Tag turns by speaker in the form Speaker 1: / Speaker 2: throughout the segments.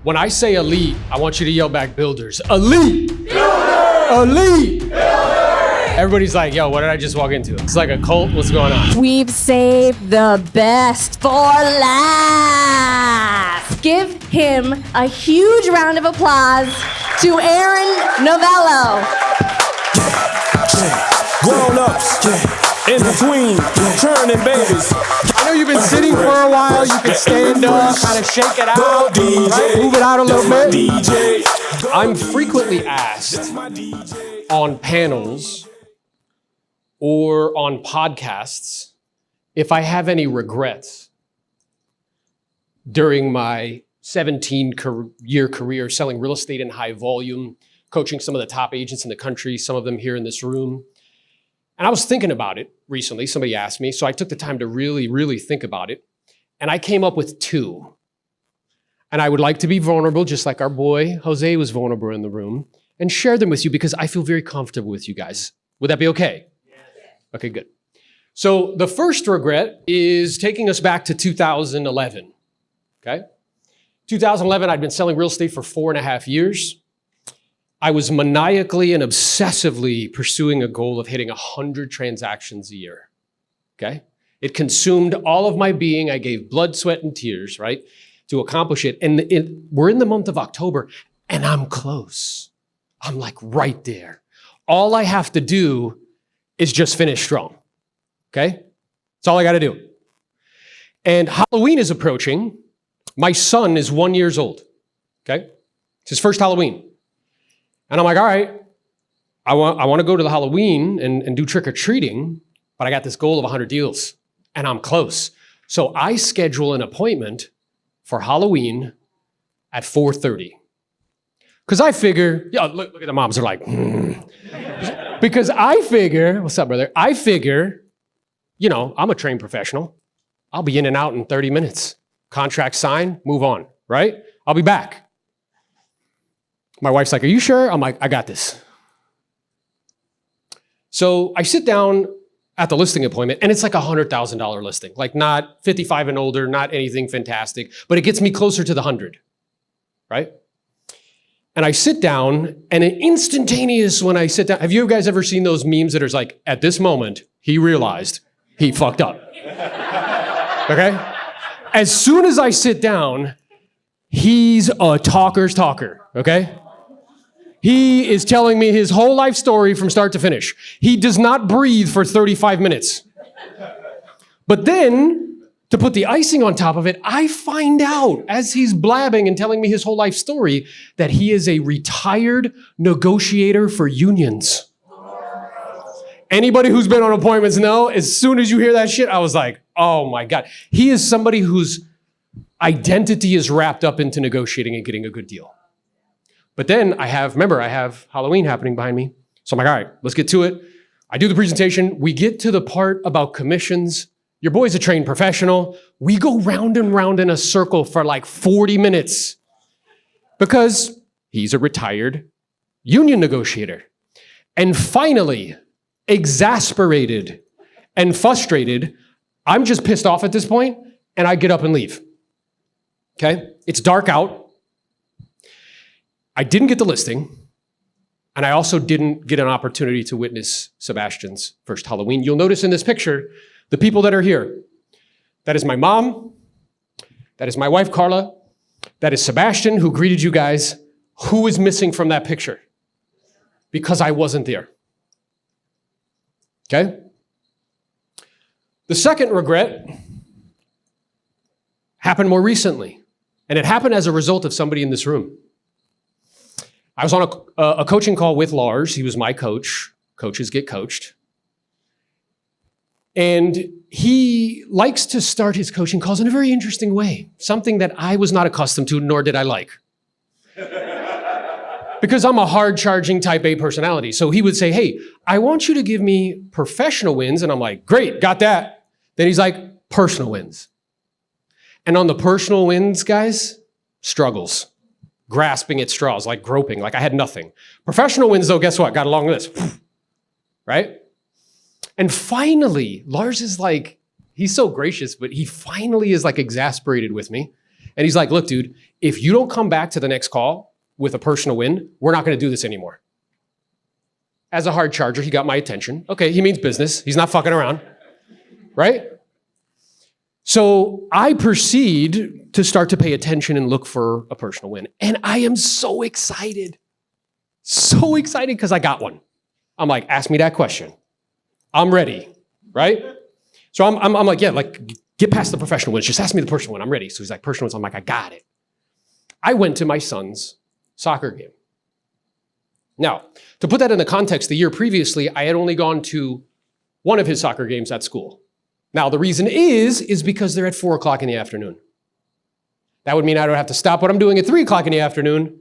Speaker 1: When I say elite, I want you to yell back builders. Elite! Builders! Elite! Builders! Everybody's like, yo, what did I just walk into? It's like a cult. What's going on?
Speaker 2: We've saved the best for last. Give him a huge round of applause to Aaron Novello.
Speaker 3: Grown-ups, in between, churning babies.
Speaker 1: I know you've been sitting for a while. You can stand up, kind of shake it out, right? Move it out a little bit. I'm frequently asked on panels or on podcasts if I have any regrets during my 17-year career selling real estate in high volume, coaching some of the top agents in the country, some of them here in this room. And I was thinking about it recently. Somebody asked me, so I took the time to really, really think about it. And I came up with 2. And I would like to be vulnerable, just like our boy Jose was vulnerable in the room, and share them with you because I feel very comfortable with you guys. Would that be okay? Yes. Okay, good. So the first regret is taking us back to 2011, okay? 2011, I'd been selling real estate for 4.5 years. I was maniacally and obsessively pursuing a goal of hitting 100 transactions a year, okay? It consumed all of my being. I gave blood, sweat, and tears, right, to accomplish it. And we're in the month of October, and I'm close. I'm like right there. All I have to do is just finish strong, okay? That's all I got to do. And Halloween is approaching. My son is 1 year old, okay? It's his first Halloween. And I'm like, all right, I want to go to the Halloween and do trick-or-treating, but I got this goal of 100 deals, and I'm close. So I schedule an appointment for Halloween at 4:30. Because I figure, yeah, look at the moms, they're like, Because I figure, what's up, brother? I figure, I'm a trained professional. I'll be in and out in 30 minutes. Contract signed, move on, right? I'll be back. My wife's like, are you sure? I'm like, I got this. So I sit down at the listing appointment, and it's like $100,000 listing, like not 55 and older, not anything fantastic, but it gets me closer to the 100, right? And I sit down, and instantaneous when I sit down, have you guys ever seen those memes that are like, at this moment, he realized he fucked up, okay? As soon as I sit down, he's a talker's talker, okay? He is telling me his whole life story from start to finish. He does not breathe for 35 minutes. But then, to put the icing on top of it, I find out as he's blabbing and telling me his whole life story that he is a retired negotiator for unions. Anybody who's been on appointments know, as soon as you hear that shit, I was like, oh my God. He is somebody whose identity is wrapped up into negotiating and getting a good deal. But then I have Halloween happening behind me. So I'm like, all right, let's get to it. I do the presentation. We get to the part about commissions. Your boy's a trained professional. We go round and round in a circle for like 40 minutes because he's a retired union negotiator. And finally, exasperated and frustrated, I'm just pissed off at this point, and I get up and leave. Okay? It's dark out. I didn't get the listing, and I also didn't get an opportunity to witness Sebastian's first Halloween. You'll notice in this picture, the people that are here. That is my mom. That is my wife, Carla. That is Sebastian, who greeted you guys. Who is missing from that picture? Because I wasn't there. Okay? The second regret happened more recently, and it happened as a result of somebody in this room. I was on a coaching call with Lars. He was my coach. Coaches get coached. And he likes to start his coaching calls in a very interesting way, something that I was not accustomed to, nor did I like. Because I'm a hard-charging type A personality. So he would say, hey, I want you to give me professional wins. And I'm like, great, got that. Then he's like, personal wins. And on the personal wins, guys, struggles. Grasping at straws, like groping, like I had nothing. Professional wins, though, guess what? Got along with this, right? And finally, Lars is like, he's so gracious, but he finally is like exasperated with me. And he's like, look, dude, if you don't come back to the next call with a personal win, we're not going to do this anymore. As a hard charger, he got my attention. Okay, he means business. He's not fucking around, right? So I proceed to start to pay attention and look for a personal win. And I am so excited because I got one. I'm like, ask me that question. I'm ready, right? So I'm like, yeah, like get past the professional wins. Just ask me the personal one. I'm ready. So he's like, personal wins. I'm like, I got it. I went to my son's soccer game. Now, to put that in the context, the year previously, I had only gone to one of his soccer games at school. Now, the reason is because they're at 4 o'clock in the afternoon. That would mean I don't have to stop what I'm doing at 3 o'clock in the afternoon,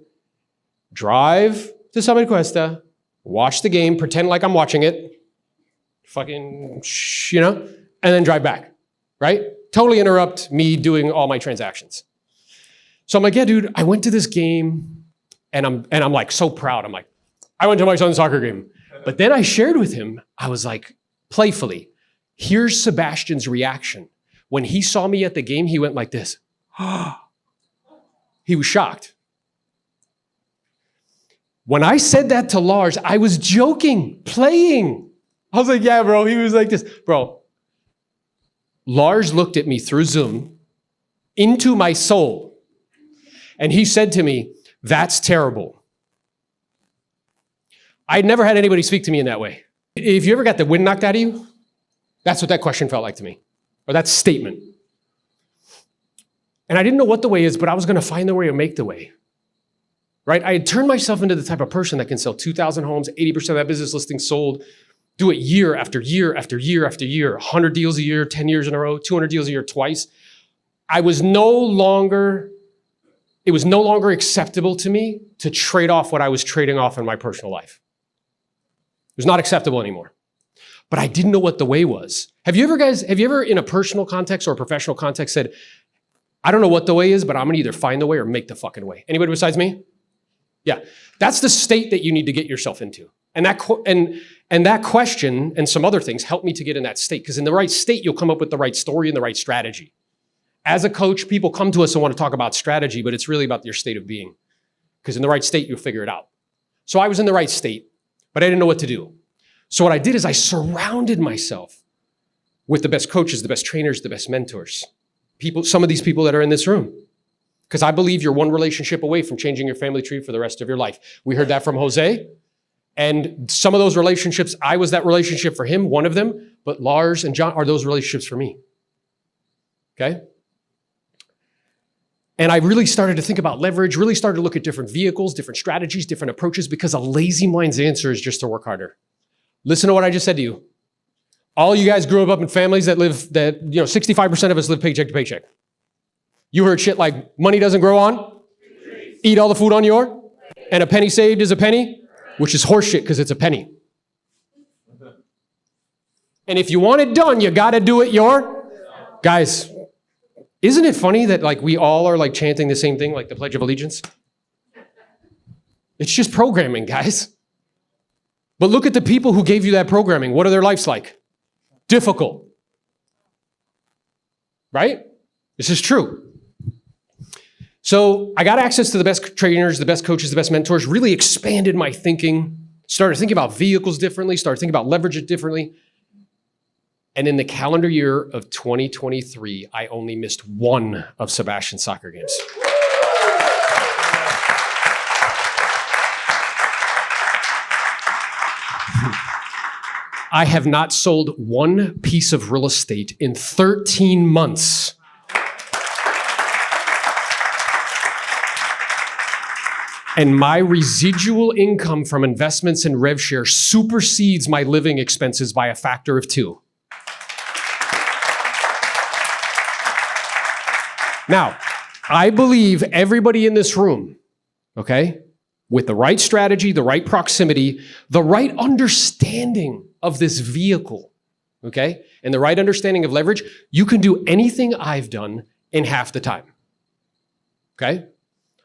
Speaker 1: drive to Summit Cuesta, watch the game, pretend like I'm watching it, fucking, and then drive back, right? Totally interrupt me doing all my transactions. So I'm like, yeah, dude, I went to this game, and I'm like so proud. I'm like, I went to my son's soccer game. But then I shared with him, I was like, playfully, here's Sebastian's reaction. When he saw me at the game, he went like this. He was shocked. When I said that to Lars, I was joking, playing. I was like, yeah, bro. He was like this. Bro, Lars looked at me through Zoom into my soul, and he said to me, that's terrible. I'd never had anybody speak to me in that way. If you ever got the wind knocked out of you, that's what that question felt like to me, or that statement. And I didn't know what the way is, but I was going to find the way or make the way, right? I had turned myself into the type of person that can sell 2,000 homes, 80% of that business listing sold, do it year after year after year after year, 100 deals a year, 10 years in a row, 200 deals a year twice. It was no longer acceptable to me to trade off what I was trading off in my personal life. It was not acceptable anymore. But I didn't know what the way was. Have you ever in a personal context or a professional context said, I don't know what the way is, but I'm gonna either find the way or make the fucking way? Anybody besides me? Yeah, that's the state that you need to get yourself into. And that question and some other things helped me to get in that state, because in the right state, you'll come up with the right story and the right strategy. As a coach, people come to us and want to talk about strategy, but it's really about your state of being, because in the right state, you'll figure it out. So I was in the right state, but I didn't know what to do. So what I did is I surrounded myself with the best coaches, the best trainers, the best mentors. Some of these people that are in this room. Because I believe you're one relationship away from changing your family tree for the rest of your life. We heard that from Jose. And some of those relationships, I was that relationship for him, one of them, but Lars and John are those relationships for me. Okay? And I really started to think about leverage, really started to look at different vehicles, different strategies, different approaches, because a lazy mind's answer is just to work harder. Listen to what I just said to you. All you guys grew up in families that 65% of us live paycheck to paycheck. You heard shit like money doesn't grow on, eat all the food on your, and a penny saved is a penny, which is horseshit because it's a penny. And if you want it done, you got to do it guys, isn't it funny that like we all are like chanting the same thing, like the Pledge of Allegiance? It's just programming, guys. But look at the people who gave you that programming. What are their lives like? Difficult. Right? This is true. So I got access to the best trainers, the best coaches, the best mentors, really expanded my thinking, started thinking about vehicles differently, started thinking about leverage differently. And in the calendar year of 2023, I only missed one of Sebastian's soccer games. I have not sold one piece of real estate in 13 months. And my residual income from investments and rev share supersedes my living expenses by a factor of 2. Now, I believe everybody in this room, okay, with the right strategy, the right proximity, the right understanding of this vehicle, okay, and the right understanding of leverage, you can do anything I've done in half the time, okay?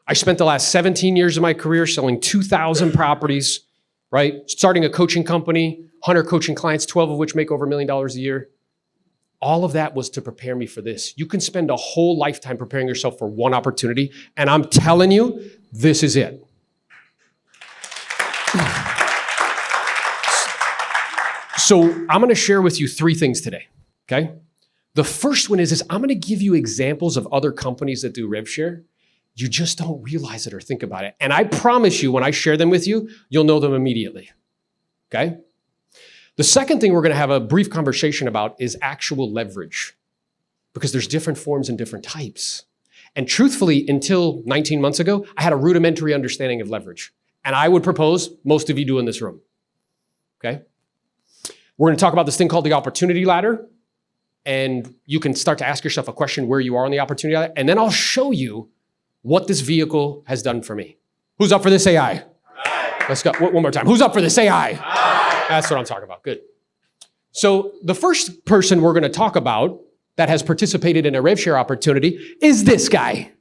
Speaker 1: I spent the last 17 years of my career selling 2,000 properties, right? Starting a coaching company, 100 coaching clients, 12 of which make over $1 million a year. All of that was to prepare me for this. You can spend a whole lifetime preparing yourself for one opportunity, and I'm telling you, this is it. So I'm going to share with you 3 things today, okay? The first one is I'm going to give you examples of other companies that do rev share. You just don't realize it or think about it. And I promise you, when I share them with you, you'll know them immediately, okay? The second thing we're going to have a brief conversation about is actual leverage, because there's different forms and different types. And truthfully, until 19 months ago, I had a rudimentary understanding of leverage. And I would propose most of you do in this room, okay? We're going to talk about this thing called the opportunity ladder. And you can start to ask yourself a question where you are on the opportunity ladder. And then I'll show you what this vehicle has done for me. Who's up for this? Say aye. Aye. Let's go. One more time. Who's up for this? Say aye. Aye. That's what I'm talking about. Good. So the first person we're going to talk about that has participated in a rev share opportunity is this guy.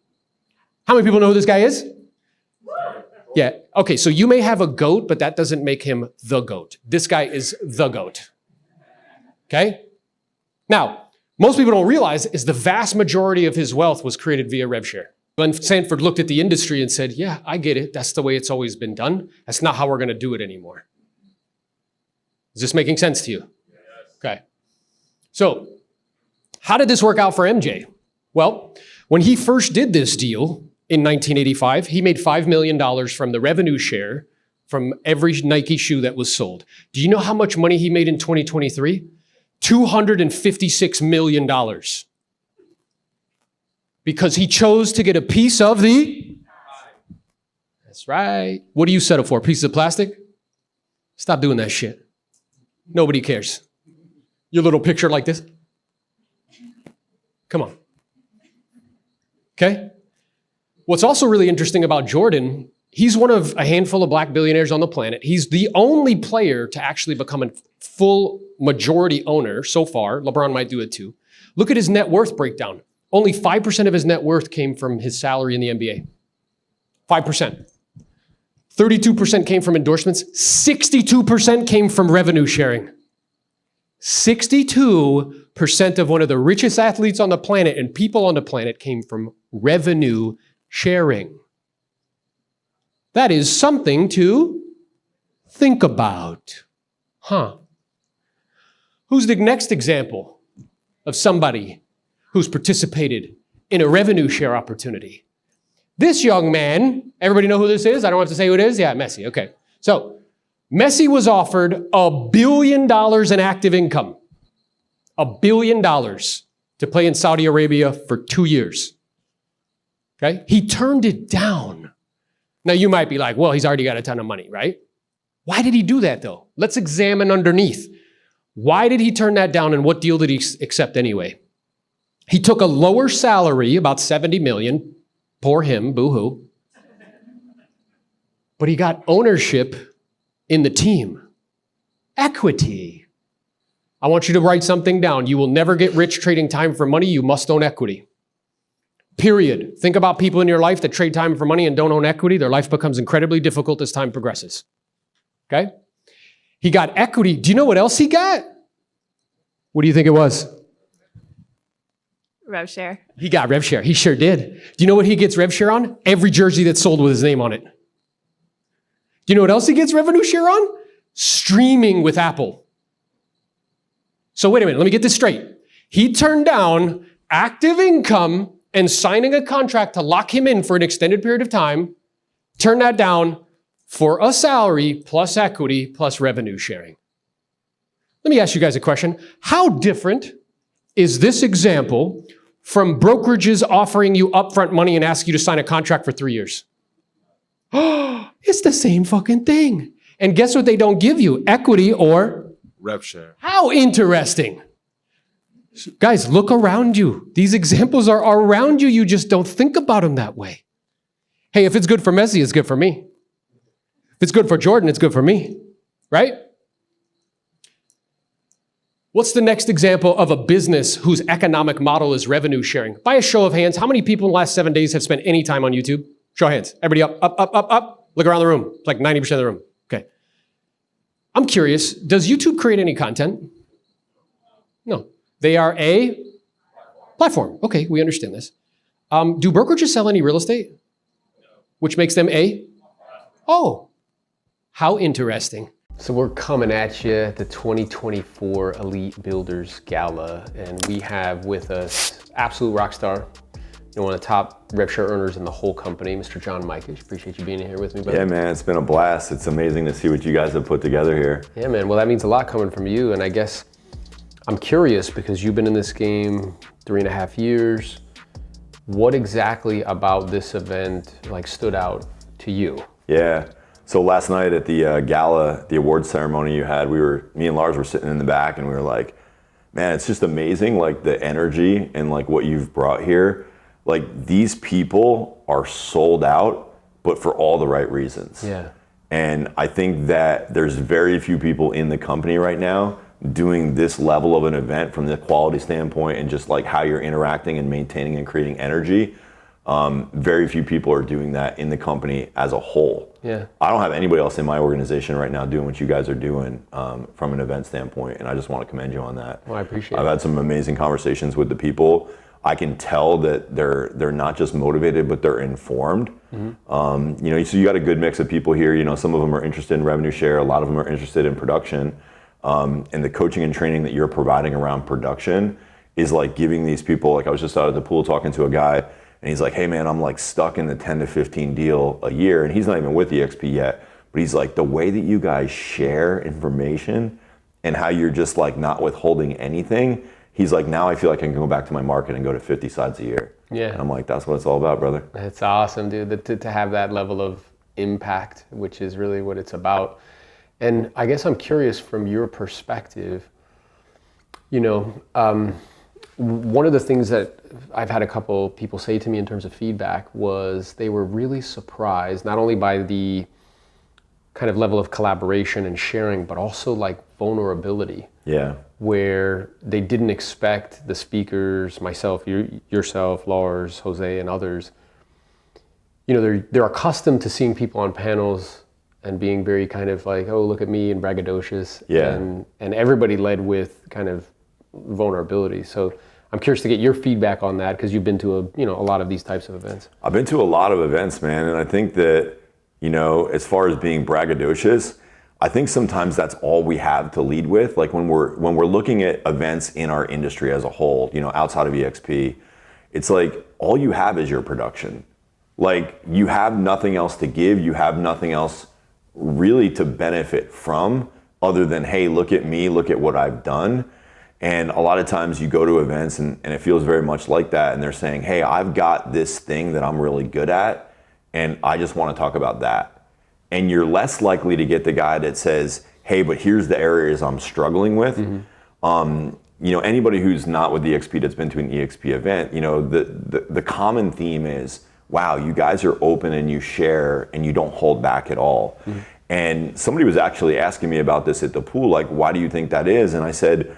Speaker 1: How many people know who this guy is? Yeah. Okay, so you may have a goat, but that doesn't make him the goat. This guy is the goat. Okay? Now, most people don't realize is the vast majority of his wealth was created via rev share. Glenn Sanford looked at the industry and said, yeah, I get it. That's the way it's always been done. That's not how we're going to do it anymore. Is this making sense to you? Yes. Okay. So, how did this work out for MJ? Well, when he first did this deal in 1985, he made $5 million from the revenue share from every Nike shoe that was sold. Do you know how much money he made in 2023? $256 million. Because he chose to get a piece of the... That's right. What do you settle for? Pieces of plastic? Stop doing that shit. Nobody cares. Your little picture like this. Come on. Okay? What's also really interesting about Jordan, he's one of a handful of black billionaires on the planet. He's the only player to actually become a full majority owner so far. LeBron might do it too. Look at his net worth breakdown. Only 5% of his net worth came from his salary in the NBA. 5%. 32% came from endorsements. 62% came from revenue sharing. 62% of one of the richest athletes on the planet and people on the planet came from revenue sharing. That is something to think about. Huh. Who's the next example of somebody who's participated in a revenue share opportunity? This young man, everybody know who this is? I don't have to say who it is? Yeah, Messi. Okay. So, Messi was offered $1 billion in active income. $1 billion to play in Saudi Arabia for 2 years. Okay? He turned it down. Now, you might be like, well, he's already got a ton of money, right? Why did he do that, though? Let's examine underneath. Why did he turn that down, and what deal did he accept anyway? He took a lower salary, about $70 million. Poor him, boo-hoo. But he got ownership in the team. Equity. I want you to write something down. You will never get rich trading time for money. You must own equity. Period. Think about people in your life that trade time for money and don't own equity. Their life becomes incredibly difficult as time progresses. Okay? He got equity. Do you know what else he got? What do you think it was?
Speaker 2: Rev share.
Speaker 1: He got rev share. He sure did. Do you know what he gets rev share on? Every jersey that's sold with his name on it. Do you know what else he gets revenue share on? Streaming with Apple. So wait a minute, let me get this straight. He turned down active income and signing a contract to lock him in for an extended period of time, turned that down for a salary plus equity plus revenue sharing. Let me ask you guys a question. How different is this example from brokerages offering you upfront money and ask you to sign a contract for 3 years? Oh, it's the same fucking thing. And guess what they don't give you? Equity or
Speaker 4: rev share.
Speaker 1: How interesting. Guys, look around you. These examples are around you. You just don't think about them that way. Hey, if it's good for Messi, it's good for me. If it's good for Jordan, it's good for me. Right? What's the next example of a business whose economic model is revenue sharing? By a show of hands, how many people in the last 7 days have spent any time on YouTube? Show of hands. Everybody up. Look around the room. It's like 90% of the room. Okay. I'm curious, does YouTube create any content? No. They are a platform. Okay, we understand this. Do brokerages sell any real estate? Which makes them a? Oh, how interesting. So we're coming at you at the 2024 Elite Builders Gala, and we have with us absolute rock star, one of the top rev share earners in the whole company, Mr. John Mikish. Appreciate you being here with me, buddy.
Speaker 4: Yeah, man, it's been a blast. It's amazing to see what you guys have put together here.
Speaker 1: Yeah, man. Well, that means a lot coming from you, and I guess I'm curious because you've been in this game 3.5 years. What exactly about this event stood out to you?
Speaker 4: Yeah. So last night at the gala, the awards ceremony you had, me and Lars were sitting in the back, and we were like, man, it's just amazing, the energy and what you've brought here. These people are sold out, but for all the right reasons.
Speaker 1: Yeah.
Speaker 4: And I think that there's very few people in the company right now doing this level of an event from the quality standpoint and just how you're interacting and maintaining and creating energy. Very few people are doing that in the company as a whole.
Speaker 1: Yeah.
Speaker 4: I don't have anybody else in my organization right now doing what you guys are doing from an event standpoint, and I just want to commend you on that.
Speaker 1: Well, I appreciate it.
Speaker 4: I've had some amazing conversations with the people. I can tell that they're not just motivated, but they're informed. Mm-hmm. So you got a good mix of people here. Some of them are interested in revenue share. A lot of them are interested in production. And the coaching and training that you're providing around production is giving these people, I was just out at the pool talking to a guy, and he's like, hey man, I'm stuck in the 10 to 15 deal a year. And he's not even with EXP yet, but he's like, the way that you guys share information and how you're just not withholding anything, he's like, now I feel like I can go back to my market and go to 50 sides a year.
Speaker 1: Yeah.
Speaker 4: And I'm like, that's what it's all about, brother.
Speaker 1: It's awesome, dude, to have that level of impact, which is really what it's about. And I guess I'm curious from your perspective, one of the things that I've had a couple people say to me in terms of feedback was they were really surprised, not only by the kind of level of collaboration and sharing, but also vulnerability.
Speaker 4: Yeah.
Speaker 1: Where they didn't expect the speakers, myself, yourself, Lars, Jose, and others, they're accustomed to seeing people on panels and being very kind of oh, look at me, and braggadocious.
Speaker 4: Yeah.
Speaker 1: And everybody led with kind of vulnerability. So I'm curious to get your feedback on that, because you've been to a lot of these types of events.
Speaker 4: I've been to a lot of events, man, and I think that, as far as being braggadocious, I think sometimes that's all we have to lead with. When we're looking at events in our industry as a whole, outside of EXP, it's all you have is your production. You have nothing else to give, you have nothing else really to benefit from other than, hey, look at me, look at what I've done. And a lot of times you go to events and it feels very much like that, and they're saying, hey, I've got this thing that I'm really good at, and I just want to talk about that. And you're less likely to get the guy that says, hey, but here's the areas I'm struggling with. Mm-hmm. Anybody who's not with EXP that's been to an EXP event, the common theme is, wow, you guys are open and you share and you don't hold back at all. Mm-hmm. And somebody was actually asking me about this at the pool, why do you think that is? And I said,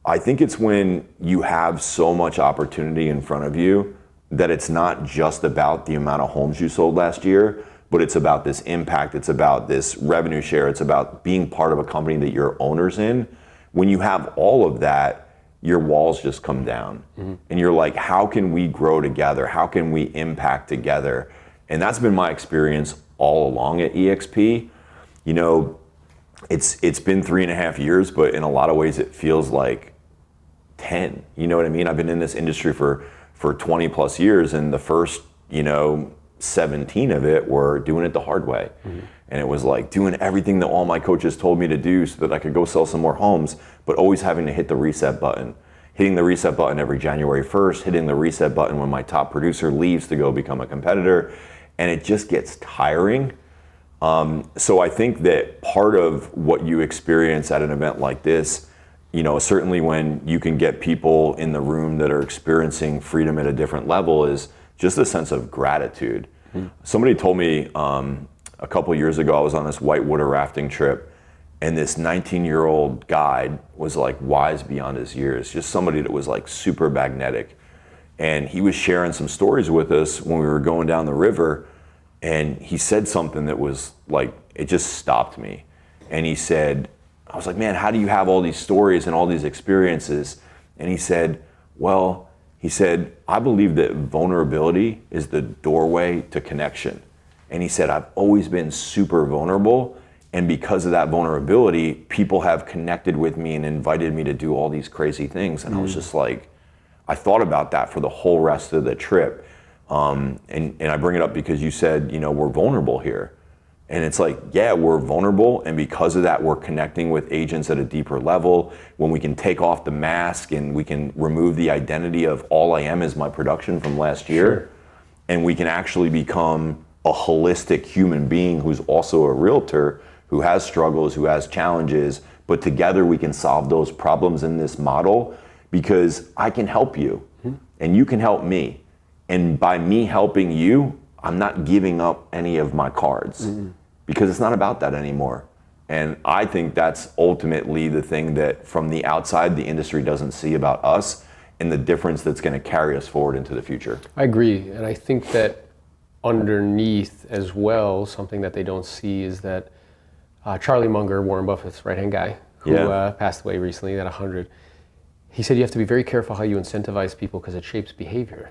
Speaker 4: I think it's when you have so much opportunity in front of you that it's not just about the amount of homes you sold last year, but it's about this impact, it's about this revenue share, it's about being part of a company that you're owners in. When you have all of that, your walls just come down. Mm-hmm. And you're like, how can we grow together? How can we impact together? And that's been my experience all along at EXP. It's been 3.5 years, but in a lot of ways it feels like 10. You know what I mean? I've been in this industry for 20 plus years, and the first 17 of it were doing it the hard way. Mm-hmm. And it was doing everything that all my coaches told me to do so that I could go sell some more homes, but always having to hit the reset button. Hitting the reset button every January 1st, hitting the reset button when my top producer leaves to go become a competitor, and it just gets tiring. So I think that part of what you experience at an event like this, certainly when you can get people in the room that are experiencing freedom at a different level, is just a sense of gratitude. Mm-hmm. Somebody told me a couple years ago, I was on this whitewater rafting trip, and this 19-year-old guide was wise beyond his years, just somebody that was super magnetic. And he was sharing some stories with us when we were going down the river, and he said something that was it just stopped me. And he said, I was like, man, how do you have all these stories and all these experiences? And he said, well, I believe that vulnerability is the doorway to connection. And he said, I've always been super vulnerable. And because of that vulnerability, people have connected with me and invited me to do all these crazy things. And I was just like, I thought about that for the whole rest of the trip. And I bring it up because you said, we're vulnerable here. And it's like, yeah, we're vulnerable. And because of that, we're connecting with agents at a deeper level. When we can take off the mask and we can remove the identity of all I am is my production from last year. Sure. And we can actually become a holistic human being who's also a realtor, who has struggles, who has challenges, but together we can solve those problems in this model because I can help you and you can help me. And by me helping you, I'm not giving up any of my cards because it's not about that anymore. And I think that's ultimately the thing that from the outside, the industry doesn't see about us and the difference that's going to carry us forward into the future. I
Speaker 1: agree. And I think that underneath as well, something that they don't see is that Charlie Munger, Warren Buffett's right-hand guy, who passed away recently at 100, he said you have to be very careful how you incentivize people because it shapes behavior.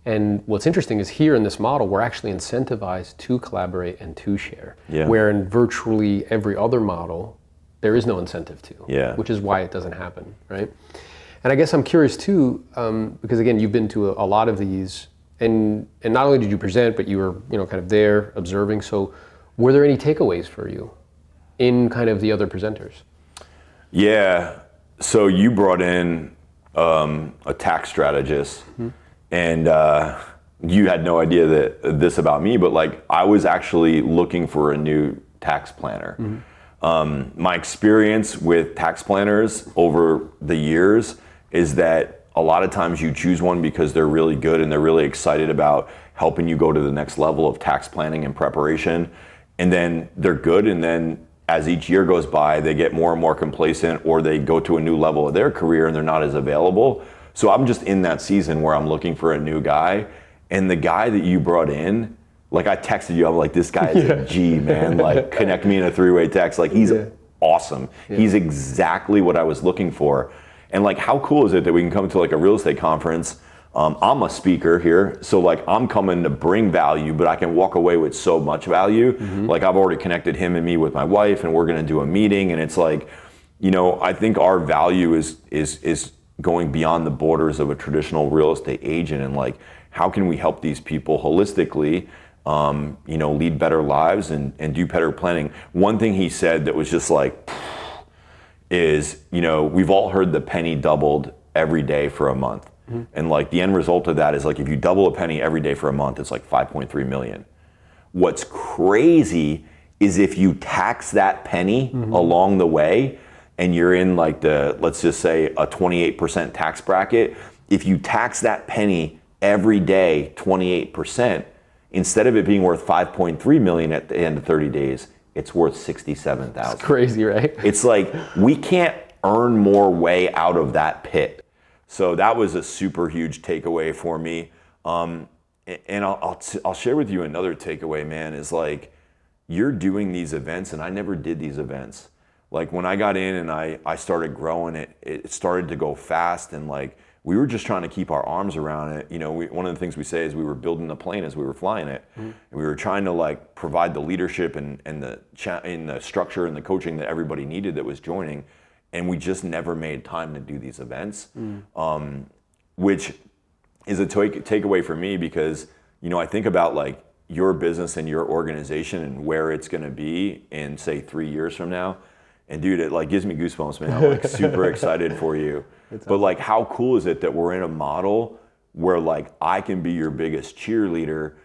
Speaker 1: And what's interesting is here in this model, we're actually incentivized to collaborate and to share. Where in virtually every other model, there is no incentive to, which is why it doesn't happen, right? And I guess I'm curious too, because again, you've been to a lot of these, and not only did you present, but you were kind of there observing. So were there any takeaways for you in kind of the other presenters?
Speaker 4: Yeah, so you brought in a tax strategist. And you had no idea this about me, but like I was actually looking for a new tax planner. My experience with tax planners over the years is that a lot of times you choose one because they're really good and they're really excited about helping you go to the next level of tax planning and preparation. And then they're good, and then as each year goes by, they get more and more complacent, or they go to a new level of their career and they're not as available. So I'm just in that season where I'm looking for a new guy, and the guy that you brought in, like I texted you, I'm like, this guy is a G, man, like connect me in a three-way text. Like he's awesome. He's exactly what I was looking for. And like, how cool is it that we can come to like a real estate conference? I'm a speaker here, so like I'm coming to bring value, but I can walk away with so much value. Like I've already connected him and me with my wife, and we're gonna do a meeting, and it's like, I think our value is going beyond the borders of a traditional real estate agent, and like, how can we help these people holistically, lead better lives and do better planning? One thing he said that was just like, is, we've all heard the penny doubled every day for a month. And like the end result of that is like, if you double a penny every day for a month, it's like 5.3 million. What's crazy is if you tax that penny along the way, and you're in like let's just say a 28% tax bracket, if you tax that penny every day 28%, instead of it being worth 5.3 million at the end of 30 days, it's worth 67,000.
Speaker 1: It's crazy, right?
Speaker 4: It's like, we can't earn more way out of that pit. So that was a super huge takeaway for me. And I'll share with you another takeaway, man, is like, you're doing these events, and I never did these events. Like when I got in and I started growing, it started to go fast, and like we were just trying to keep our arms around it. One of the things we say is we were building the plane as we were flying it, and we were trying to like provide the leadership and the structure and the coaching that everybody needed that was joining, and we just never made time to do these events, which is a takeaway for me because I think about like your business and your organization and where it's going to be in say 3 years from now. And dude, it like gives me goosebumps, man. I'm like super excited for you. But like, how cool is it that we're in a model where like I can be your biggest cheerleader,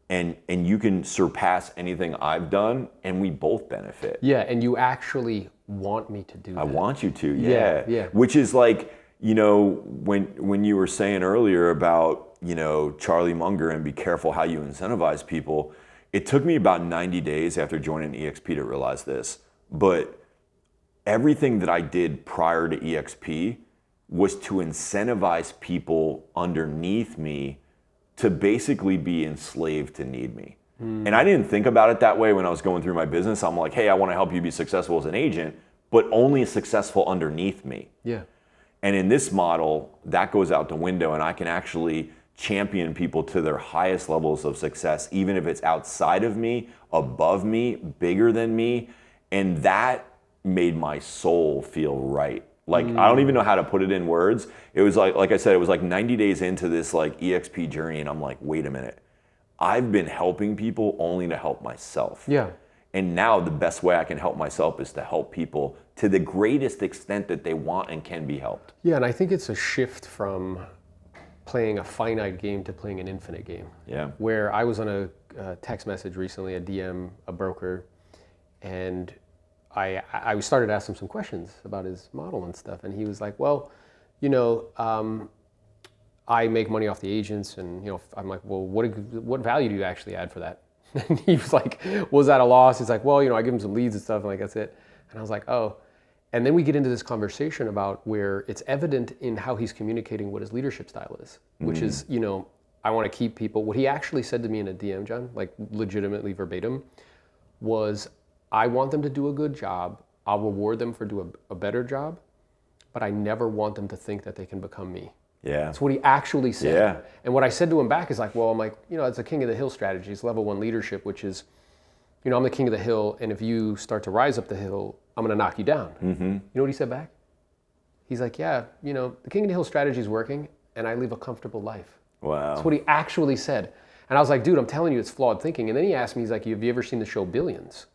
Speaker 4: and you can surpass anything I've done, and we both benefit.
Speaker 1: Yeah, and you actually want me to do that.
Speaker 4: I want you to, yeah. Which is like, when you were saying earlier about, Charlie Munger and be careful how you incentivize people, it took me about 90 days after joining EXP to realize this. But everything that I did prior to EXP was to incentivize people underneath me to basically be enslaved to need me. And I didn't think about it that way when I was going through my business. I'm like, hey, I want to help you be successful as an agent, but only successful underneath me.
Speaker 1: Yeah.
Speaker 4: And in this model, that goes out the window, and I can actually champion people to their highest levels of success, even if it's outside of me, above me, bigger than me. And that made my soul feel right. Like, I don't even know how to put it in words. It was like I said, it was like 90 days into this like EXP journey, and I'm like, wait a minute. I've been helping people only to help myself.
Speaker 1: Yeah.
Speaker 4: And now the best way I can help myself is to help people to the greatest extent that they want and can be helped.
Speaker 1: Yeah, and I think it's a shift from playing a finite game to playing an infinite game.
Speaker 4: Yeah.
Speaker 1: Where I was on a text message recently, a DM, a broker, and I started to ask him some questions about his model and stuff, and he was like, well, I make money off the agents, and I'm like, well, what value do you actually add for that? And he was like, was that a loss? He's like, well, I give him some leads and stuff, and like, that's it. And I was like, oh. And then we get into this conversation about where it's evident in how he's communicating what his leadership style is, which is, I want to keep people. What he actually said to me in a DM, John, like legitimately verbatim, was, I want them to do a good job. I'll reward them for doing a better job, but I never want them to think that they can become me.
Speaker 4: Yeah.
Speaker 1: That's what he actually said.
Speaker 4: Yeah.
Speaker 1: And what I said to him back is like, well, I'm like, it's a king of the hill strategy. It's level 1 leadership, which is, I'm the king of the hill, and if you start to rise up the hill, I'm going to knock you down. Mm-hmm. You know what he said back? He's like, yeah, the king of the hill strategy is working, and I live a comfortable life.
Speaker 4: Wow.
Speaker 1: That's what he actually said. And I was like, dude, I'm telling you, it's flawed thinking. And then he asked me, he's like, have you ever seen the show Billions?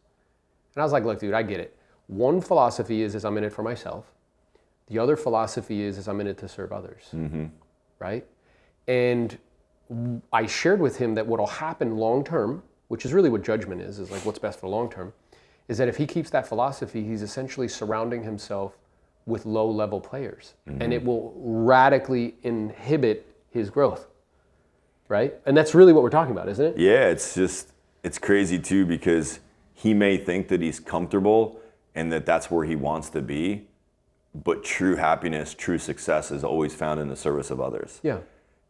Speaker 1: And I was like, look, dude, I get it. One philosophy is I'm in it for myself. The other philosophy is I'm in it to serve others, right? And I shared with him that what'll happen long term, which is really what judgment is like what's best for long term, is that if he keeps that philosophy, he's essentially surrounding himself with low-level players, and it will radically inhibit his growth, right? And that's really what we're talking about, isn't it?
Speaker 4: Yeah, it's crazy too, because he may think that he's comfortable and that that's where he wants to be, but true happiness, true success is always found in the service of others.
Speaker 1: Yeah.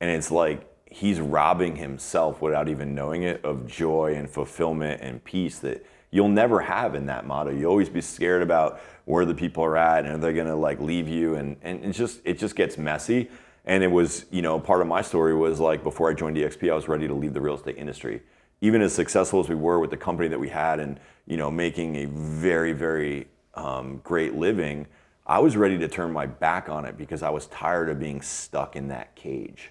Speaker 4: And it's like he's robbing himself without even knowing it of joy and fulfillment and peace that you'll never have in that motto. You always be scared about where the people are at and are they gonna like leave you, and it just gets messy. And it was, part of my story was like before I joined EXP, I was ready to leave the real estate industry. Even as successful as we were with the company that we had and, making a very, very great living, I was ready to turn my back on it because I was tired of being stuck in that cage.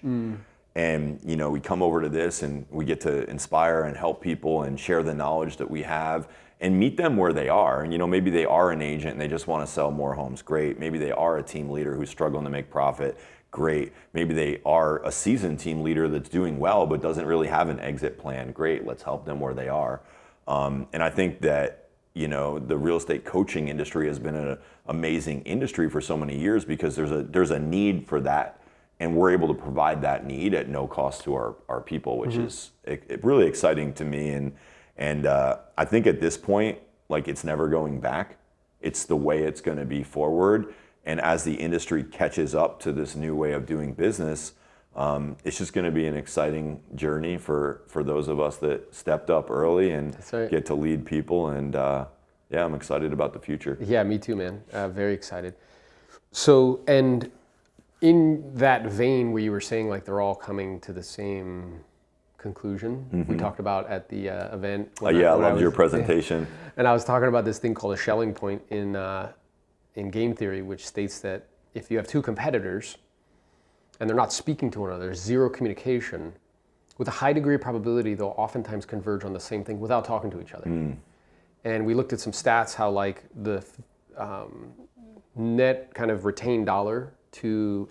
Speaker 4: And, we come over to this and we get to inspire and help people and share the knowledge that we have and meet them where they are. And, maybe they are an agent and they just want to sell more homes. Great. Maybe they are a team leader who's struggling to make profit. Great. Maybe they are a seasoned team leader that's doing well but doesn't really have an exit plan. Great. Let's help them where they are. And I think that, the real estate coaching industry has been an amazing industry for so many years because there's a need for that. And we're able to provide that need at no cost to our people, which is really exciting to me. And I think at this point, like it's never going back. It's the way it's going to be forward. And as the industry catches up to this new way of doing business, it's just going to be an exciting journey for those of us that stepped up early and get to lead people. And I'm excited about the future.
Speaker 1: Yeah, me too, man. Very excited. So, and in that vein where you were saying like they're all coming to the same conclusion, we talked about at the event.
Speaker 4: I loved your presentation.
Speaker 1: And I was talking about this thing called a Schelling point in game theory, which states that if you have two competitors and they're not speaking to one another, there's zero communication, with a high degree of probability they'll oftentimes converge on the same thing without talking to each other. And we looked at some stats how like the net kind of retained dollar to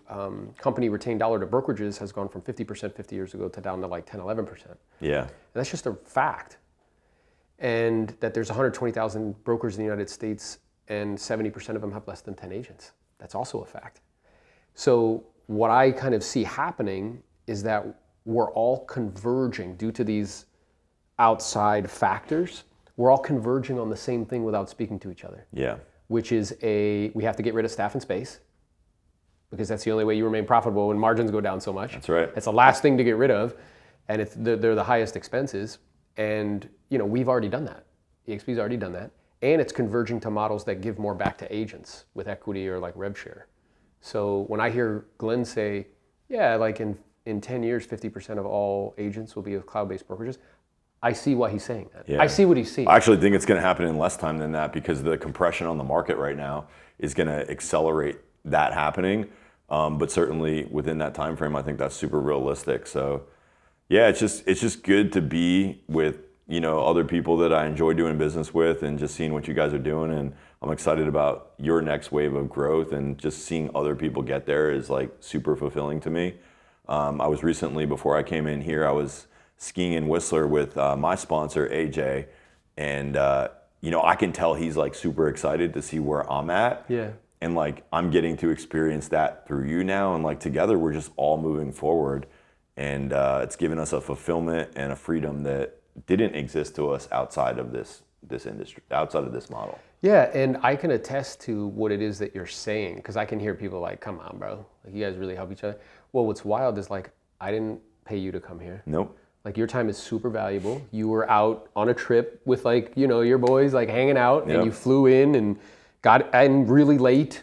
Speaker 1: company retained dollar to brokerages has gone from 50% 50 years ago to down to like 10, 11%.
Speaker 4: Yeah.
Speaker 1: And that's just a fact. And that there's 120,000 brokers in the United States and 70% of them have less than 10 agents. That's also a fact. So what I kind of see happening is that we're all converging due to these outside factors. We're all converging on the same thing without speaking to each other.
Speaker 4: Yeah.
Speaker 1: Which is we have to get rid of staff and space because that's the only way you remain profitable when margins go down so much.
Speaker 4: That's right.
Speaker 1: It's the last thing to get rid of, and they're the highest expenses. And we've already done that. EXP's already done that. And it's converging to models that give more back to agents with equity or like rev share. So when I hear Glenn say, yeah, like in 10 years, 50% of all agents will be of cloud-based brokerages, I see why he's saying that.
Speaker 4: Yeah.
Speaker 1: I see what he's saying.
Speaker 4: I actually think it's going to happen in less time than that because the compression on the market right now is going to accelerate that happening. But certainly within that time frame, I think that's super realistic. So yeah, it's just good to be with, you know, other people that I enjoy doing business with and just seeing what you guys are doing. And I'm excited about your next wave of growth, and just seeing other people get there is like super fulfilling to me. I was recently, before I came in here, I was skiing in Whistler with my sponsor, AJ. And, you know, I can tell he's like super excited to see where I'm at.
Speaker 1: Yeah.
Speaker 4: And like, I'm getting to experience that through you now. And like together, we're just all moving forward. And it's given us a fulfillment and a freedom that didn't exist to us outside of this industry, outside of this model.
Speaker 1: Yeah, and I can attest to what it is that you're saying, because I can hear people like, come on, bro. Like, you guys really help each other. Well, what's wild is like, I didn't pay you to come here.
Speaker 4: Nope.
Speaker 1: Like, your time is super valuable. You were out on a trip with like, you know, your boys, like hanging out,
Speaker 4: Yep.
Speaker 1: and you flew in and got in really late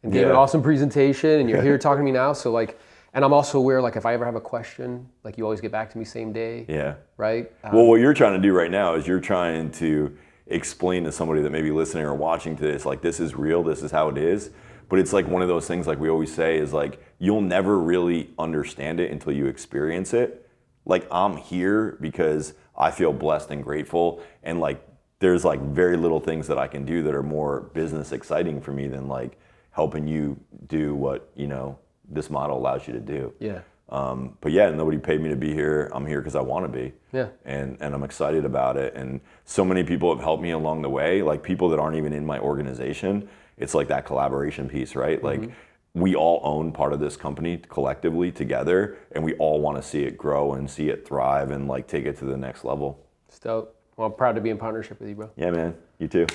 Speaker 1: and gave an awesome presentation, and you're here talking to me now. So like, and I'm also aware, like, if I ever have a question, like, you always get back to me same day.
Speaker 4: Yeah.
Speaker 1: Right?
Speaker 4: Well, what you're trying to do right now is you're trying to explain to somebody that may be listening or watching to this, like, this is real, this is how it is. But it's like one of those things, like we always say, is like, you'll never really understand it until you experience it. Like, I'm here because I feel blessed and grateful. And like, there's like very little things that I can do that are more business exciting for me than like helping you do what, you know, this model allows you to do.
Speaker 1: Yeah.
Speaker 4: But yeah, nobody paid me to be here. I'm here because I want to be.
Speaker 1: Yeah.
Speaker 4: And I'm excited about it. And so many people have helped me along the way, like people that aren't even in my organization. It's like that collaboration piece, right?
Speaker 1: Mm-hmm.
Speaker 4: Like, we all own part of this company collectively together, and we all want to see it grow and see it thrive and like take it to the next level.
Speaker 1: It's dope. Well, I'm proud to be in partnership with you, bro.
Speaker 4: Yeah, man. You too.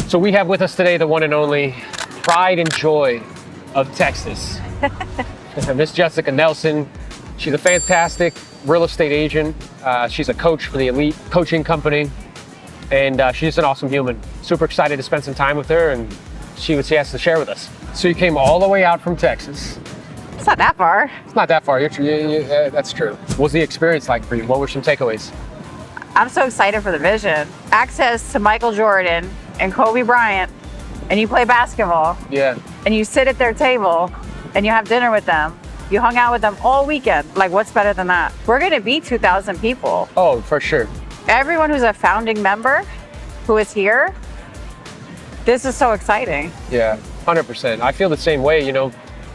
Speaker 1: So we have with us today the one and only pride and joy of Texas. Miss Jessica Nelson. She's a fantastic real estate agent. She's a coach for the Elite Coaching Company. And she's an awesome human. Super excited to spend some time with her and see what she has to share with us. So you came all the way out from Texas.
Speaker 2: It's not that far.
Speaker 1: It's not that far. That's true. What was the experience like for you? What were some takeaways?
Speaker 5: I'm so excited for the vision. Access to Michael Jordan and Kobe Bryant, and you play basketball,
Speaker 1: Yeah.
Speaker 5: and you sit at their table, and you have dinner with them. You hung out with them all weekend. Like, what's better than that? We're gonna be 2,000 people.
Speaker 1: Oh, for sure.
Speaker 5: Everyone who's a founding member who is here, this is so exciting.
Speaker 1: Yeah, 100%. I feel the same way. You know,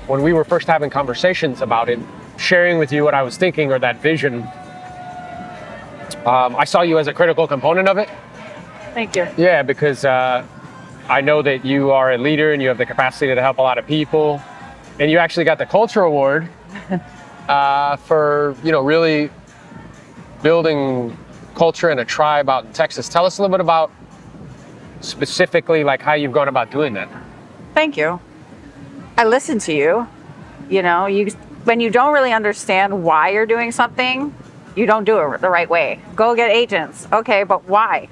Speaker 1: when we were first having conversations about it, sharing with you what I was thinking or that vision, I saw you as a critical component of it.
Speaker 5: Thank you.
Speaker 1: Yeah, because I know that you are a leader and you have the capacity to help a lot of people. And you actually got the Culture Award for, you know, really building culture and a tribe out in Texas. Tell us a little bit about specifically like how you've gone about doing that.
Speaker 5: Thank you. I listen to you. You know, when you don't really understand why you're doing something, you don't do it the right way. Go get agents. Okay, but why?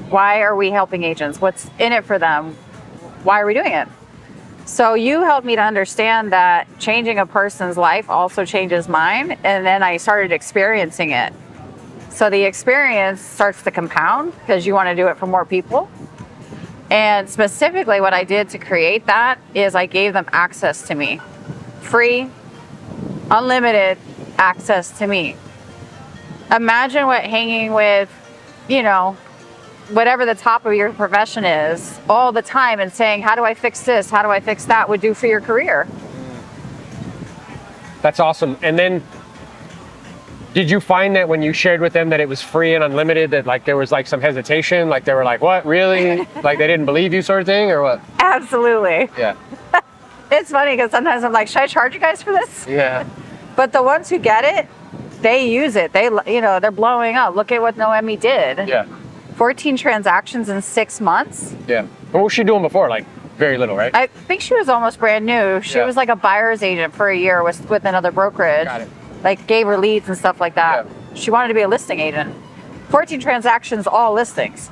Speaker 5: Why are we helping agents? What's in it for them? Why are we doing it? So you helped me to understand that changing a person's life also changes mine. And then I started experiencing it. So the experience starts to compound because you want to do it for more people. And specifically what I did to create that is I gave them access to me. Free, unlimited access to me. Imagine what hanging with, you know, whatever the top of your profession is all the time and saying, how do I fix this? How do I fix that would do for your career?
Speaker 1: That's awesome. And then did you find that when you shared with them that it was free and unlimited, that like there was like some hesitation, like they were like, what, really? Like they didn't believe you sort of thing or what?
Speaker 5: Absolutely.
Speaker 1: Yeah.
Speaker 5: It's funny because sometimes I'm like, should I charge you guys for this?
Speaker 1: Yeah.
Speaker 5: But the ones who get it, they use it. They, you know, they're blowing up. Look at what Noemi did.
Speaker 1: Yeah.
Speaker 5: 14 transactions in 6 months.
Speaker 1: Yeah. What was she doing before? Like very little, right?
Speaker 5: I think she was almost brand new. She
Speaker 1: Yeah.
Speaker 5: was like a buyer's agent for a year with another brokerage.
Speaker 1: Got it.
Speaker 5: Like gave her leads and stuff like that.
Speaker 1: Yeah.
Speaker 5: She wanted to be a listing agent. 14 transactions, all listings.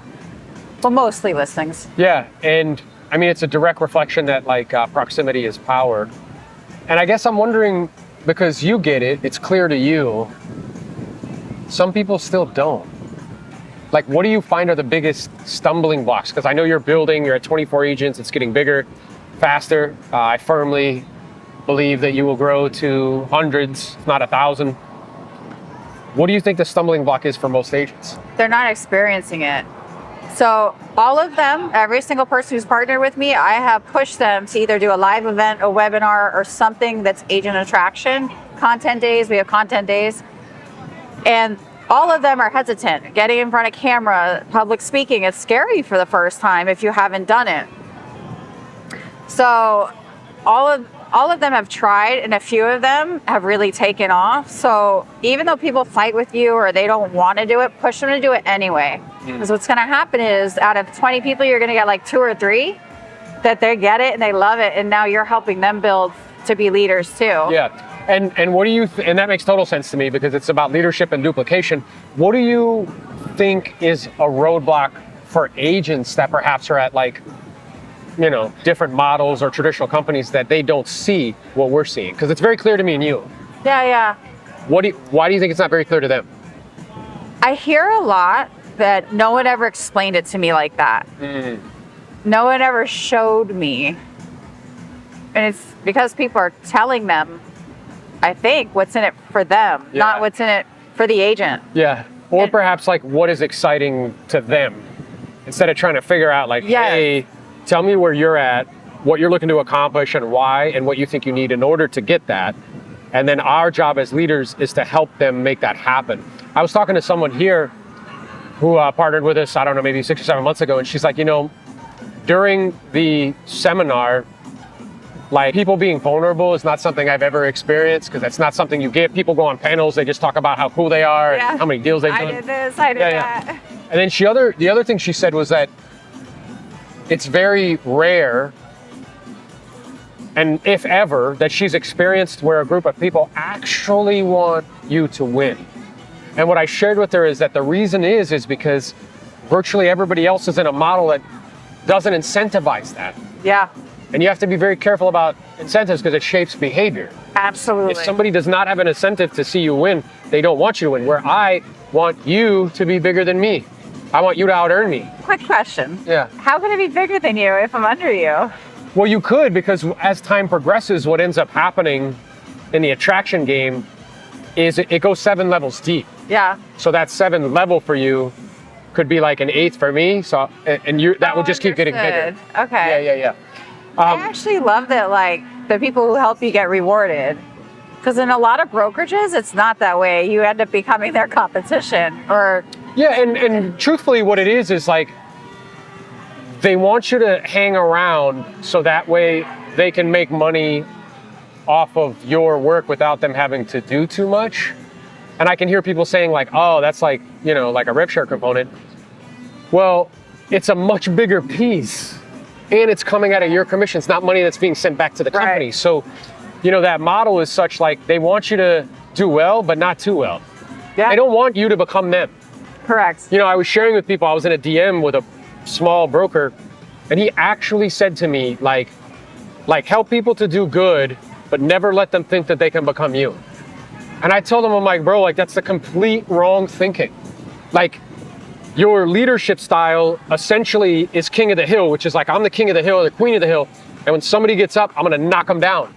Speaker 5: Well, mostly listings.
Speaker 1: Yeah. And I mean, it's a direct reflection that like proximity is power. And I guess I'm wondering, because you get it, it's clear to you, some people still don't. Like, what do you find are the biggest stumbling blocks? Because I know you're at 24 agents, it's getting bigger, faster. I firmly believe that you will grow to hundreds, if not 1,000. What do you think the stumbling block is for most agents?
Speaker 5: They're not experiencing it. So all of them, every single person who's partnered with me, I have pushed them to either do a live event, a webinar, or something that's agent attraction. Content days, we have content days. And all of them are hesitant. Getting in front of camera, public speaking, it's scary for the first time if you haven't done it. So all of them have tried, and a few of them have really taken off. So even though people fight with you or they don't want to do it, push them to do it anyway. Because what's going to happen is out of 20 people, you're going to get like 2 or 3 that they get it and they love it. And now you're helping them build to be leaders too.
Speaker 1: Yeah. And what do you, and that makes total sense to me because it's about leadership and duplication. What do you think is a roadblock for agents that perhaps are at like, you know, different models or traditional companies that they don't see what we're seeing? Because it's very clear to me and you.
Speaker 5: Yeah.
Speaker 1: Why do you think it's not very clear to them?
Speaker 5: I hear a lot that no one ever explained it to me like that. No one ever showed me. And it's because people are telling them, I think, what's in it for them, not what's in it for the agent.
Speaker 1: Yeah. Or perhaps like what is exciting to them instead of trying to figure out like, hey, tell me where you're at, what you're looking to accomplish and why, and what you think you need in order to get that. And then our job as leaders is to help them make that happen. I was talking to someone here who partnered with us, I don't know, maybe 6 or 7 months ago. And she's like, you know, during the seminar, like people being vulnerable is not something I've ever experienced because that's not something you get. People go on panels, they just talk about how cool they are and how many deals they've done.
Speaker 5: I did this, I did that.
Speaker 1: And then the other thing she said was that it's very rare, and if ever, that she's experienced where a group of people actually want you to win. And what I shared with her is that the reason is because virtually everybody else is in a model that doesn't incentivize that.
Speaker 5: Yeah.
Speaker 1: And you have to be very careful about incentives because it shapes behavior.
Speaker 5: Absolutely.
Speaker 1: If somebody does not have an incentive to see you win, they don't want you to win. Where I want you to be bigger than me. I want you to out-earn me.
Speaker 5: Quick question.
Speaker 1: Yeah.
Speaker 5: How can I be bigger than you if I'm under you?
Speaker 1: Well, you could, because as time progresses, what ends up happening in the attraction game is it goes 7 levels deep.
Speaker 5: Yeah.
Speaker 1: So that 7th level for you could be like an 8th for me. So, and you that will just keep getting bigger.
Speaker 5: Okay.
Speaker 1: Yeah.
Speaker 5: I actually love that, like, the people who help you get rewarded. Because in a lot of brokerages, it's not that way. You end up becoming their competition or...
Speaker 1: Yeah, and truthfully what it is like, they want you to hang around so that way they can make money off of your work without them having to do too much. And I can hear people saying like, oh, that's like, you know, like a rev share component. Well, it's a much bigger piece. And it's coming out of your commission. It's not money that's being sent back to the company.
Speaker 5: Right.
Speaker 1: So, you know, that model is such like they want you to do well, but not too well.
Speaker 5: Yeah.
Speaker 1: They don't want you to become them.
Speaker 5: Correct.
Speaker 1: You know, I was sharing with people, I was in a DM with a small broker, and he actually said to me, like help people to do good, but never let them think that they can become you. And I told him, I'm like, bro, like that's the complete wrong thinking. Like, your leadership style essentially is king of the hill, which is like, I'm the king of the hill or the queen of the hill. And when somebody gets up, I'm going to knock them down.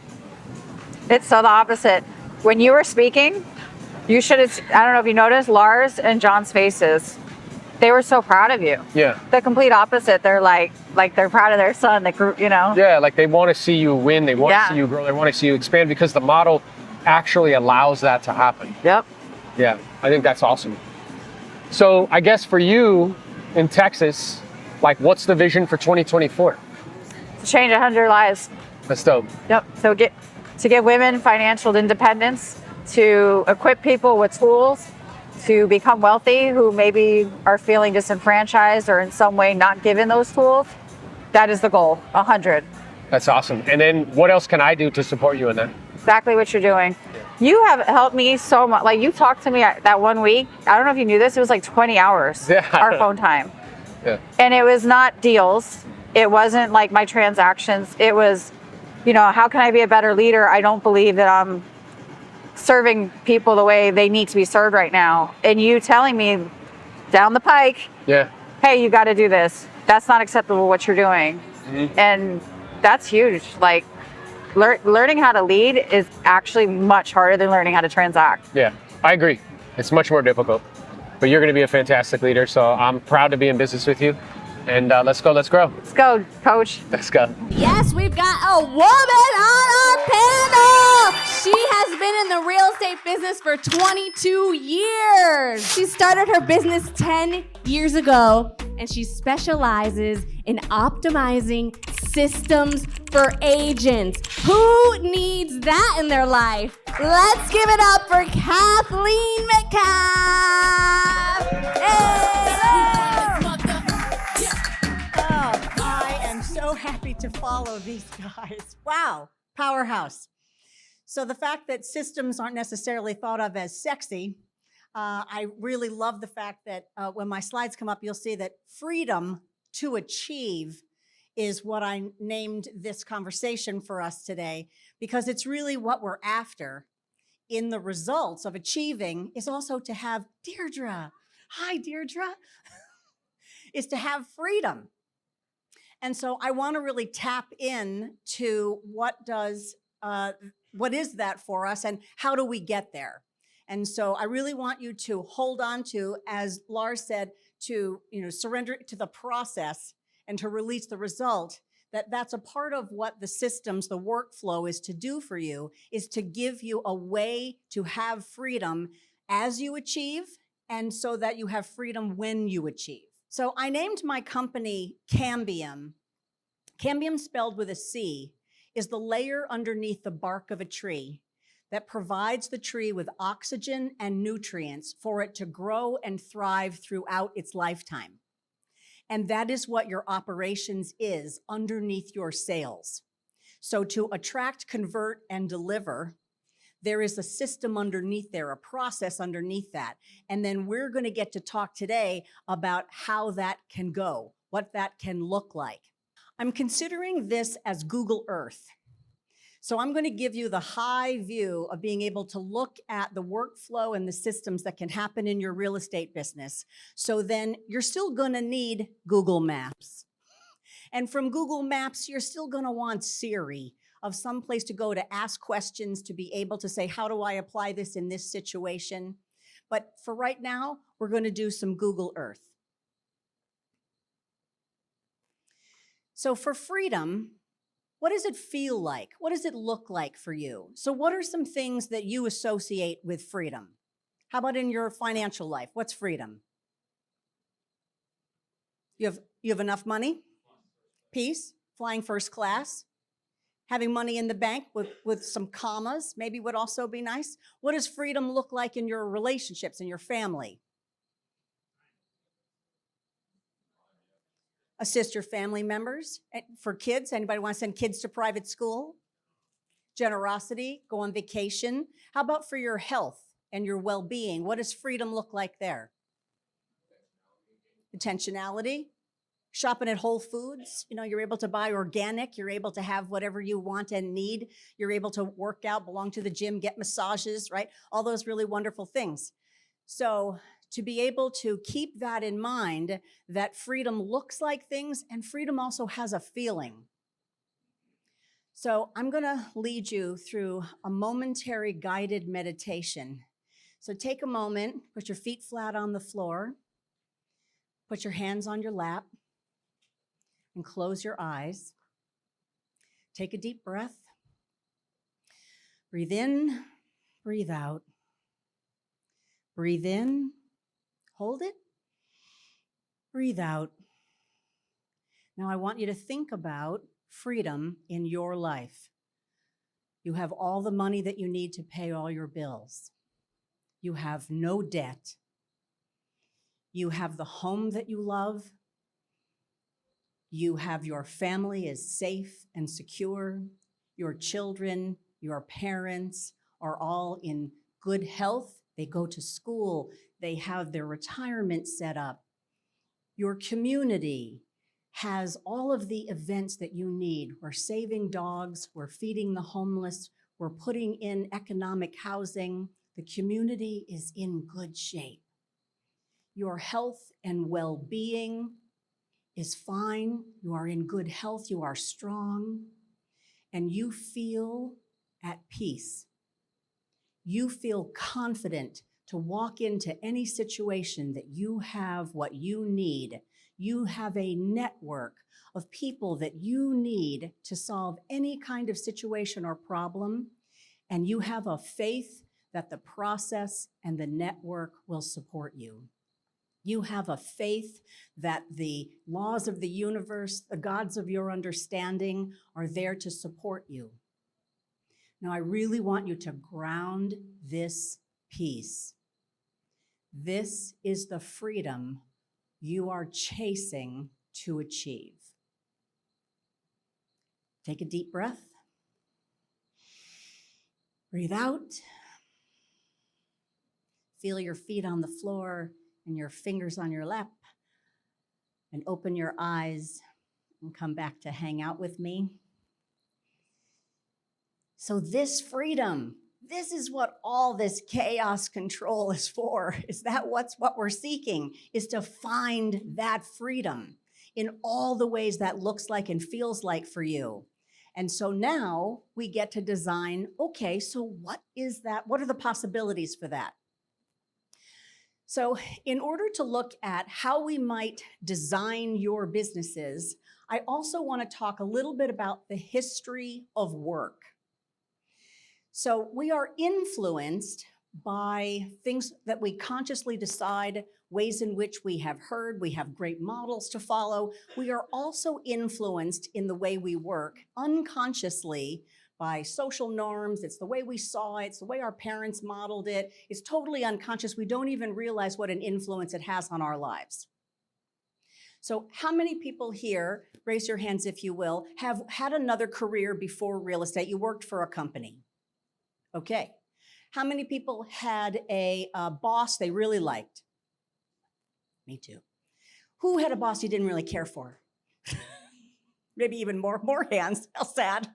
Speaker 5: It's so the opposite. When you were speaking, you should have, I don't know if you noticed, Lars and John's faces. They were so proud of you.
Speaker 1: Yeah.
Speaker 5: The complete opposite. They're like they're proud of their son, you know?
Speaker 1: Yeah, like they want to see you win. They want to see you grow. They want to see you expand because the model actually allows that to happen.
Speaker 5: Yep.
Speaker 1: Yeah, I think that's awesome. So I guess for you in Texas, like what's the vision for 2024?
Speaker 5: To change 100 lives.
Speaker 1: That's dope.
Speaker 5: Yep. So to give women financial independence, to equip people with tools to become wealthy who maybe are feeling disenfranchised or in some way not given those tools. That is the goal, 100.
Speaker 1: That's awesome. And then what else can I do to support you in that?
Speaker 5: Exactly what you're doing. You have helped me so much. Like, you talked to me that 1 week. I don't know if you knew this. It was like 20 hours, our phone time.
Speaker 1: Yeah.
Speaker 5: And it was not deals. It wasn't like my transactions. It was, how can I be a better leader? I don't believe that I'm serving people the way they need to be served right now. And you telling me down the pike,
Speaker 1: Yeah.
Speaker 5: hey, you got to do this. That's not acceptable what you're doing. And that's huge. Like learning how to lead is actually much harder than learning how to transact.
Speaker 1: Yeah, I agree. It's much more difficult. But you're going to be a fantastic leader, so I'm proud to be in business with you. And let's go, let's grow.
Speaker 5: Let's go, coach.
Speaker 1: Let's go.
Speaker 2: Yes, we've got a woman on our panel. She has been in the real estate business for 22 years. She started her business 10 years ago, and she specializes in optimizing systems for agents. Who needs that in their life? Let's give it up for Kathleen Metcalf. Hey!
Speaker 6: I am so happy to follow these guys. Wow, powerhouse. So the fact that systems aren't necessarily thought of as sexy, I really love the fact that when my slides come up, you'll see that freedom to achieve is what I named this conversation for us today, because it's really what we're after in the results of achieving is also to have Deirdre. Hi, Deirdre. Is to have freedom. And so I want to really tap in to what is that for us and how do we get there? And so I really want you to hold on to, as Lars said, to surrender to the process and to release the result. That's a part of what the systems, the workflow is to do for you, is to give you a way to have freedom as you achieve and so that you have freedom when you achieve. So I named my company Cambium. Cambium, spelled with a C, is the layer underneath the bark of a tree that provides the tree with oxygen and nutrients for it to grow and thrive throughout its lifetime. And that is what your operations is underneath your sales. So to attract, convert, and deliver, there is a system underneath there, a process underneath that. And then we're going to get to talk today about how that can go, what that can look like. I'm considering this as Google Earth. So I'm going to give you the high view of being able to look at the workflow and the systems that can happen in your real estate business. So then you're still going to need Google Maps. And from Google Maps, you're still going to want Siri, of some place to go to ask questions, to be able to say, how do I apply this in this situation? But for right now, we're going to do some Google Earth. So for freedom, what does it feel like? What does it look like for you? So what are some things that you associate with freedom? How about in your financial life? What's freedom? You have enough money? Peace? Flying first class? Having money in the bank with some commas maybe would also be nice. What does freedom look like in your relationships, in your family? Assist your family members. For kids, anybody want to send kids to private school? Generosity, go on vacation. How about for your health and your well-being? What does freedom look like there? Intentionality. Shopping at Whole Foods, you're able to buy organic, you're able to have whatever you want and need, you're able to work out, belong to the gym, get massages, right? All those really wonderful things. So to be able to keep that in mind, that freedom looks like things and freedom also has a feeling. So I'm gonna lead you through a momentary guided meditation. So take a moment, put your feet flat on the floor, put your hands on your lap, and close your eyes. Take a deep breath. Breathe in, breathe out. Breathe in, hold it. Breathe out. Now I want you to think about freedom in your life. You have all the money that you need to pay all your bills. You have no debt. You have the home that you love. You have your family is safe and secure. Your children, your parents are all in good health. They go to school. They have their retirement set up. Your community has all of the events that you need. We're saving dogs, we're feeding the homeless, we're putting in economic housing. The community is in good shape. Your health and well-being is fine. You are in good health, you are strong, and you feel at peace. You feel confident to walk into any situation that you have what you need. You have a network of people that you need to solve any kind of situation or problem, and you have a faith that the process and the network will support you. You have a faith that the laws of the universe, the gods of your understanding, are there to support you. Now, I really want you to ground this peace. This is the freedom you are chasing to achieve. Take a deep breath. Breathe out. Feel your feet on the floor and your fingers on your lap. And open your eyes and come back to hang out with me. So this freedom, this is what all this chaos control is for. Is that what we're seeking? Is to find that freedom in all the ways that looks like and feels like for you. And so now we get to design, okay, so what is that? What are the possibilities for that? So in order to look at how we might design your businesses, I also want to talk a little bit about the history of work. So we are influenced by things that we consciously decide, ways in which we have heard, we have great models to follow. We are also influenced in the way we work unconsciously by social norms. It's the way we saw it. It's the way our parents modeled it. It's totally unconscious. We don't even realize what an influence it has on our lives. So how many people here, raise your hands if you will, have had another career before real estate? You worked for a company. Okay. How many people had a boss they really liked? Me too. Who had a boss you didn't really care for? Maybe even more hands. How sad.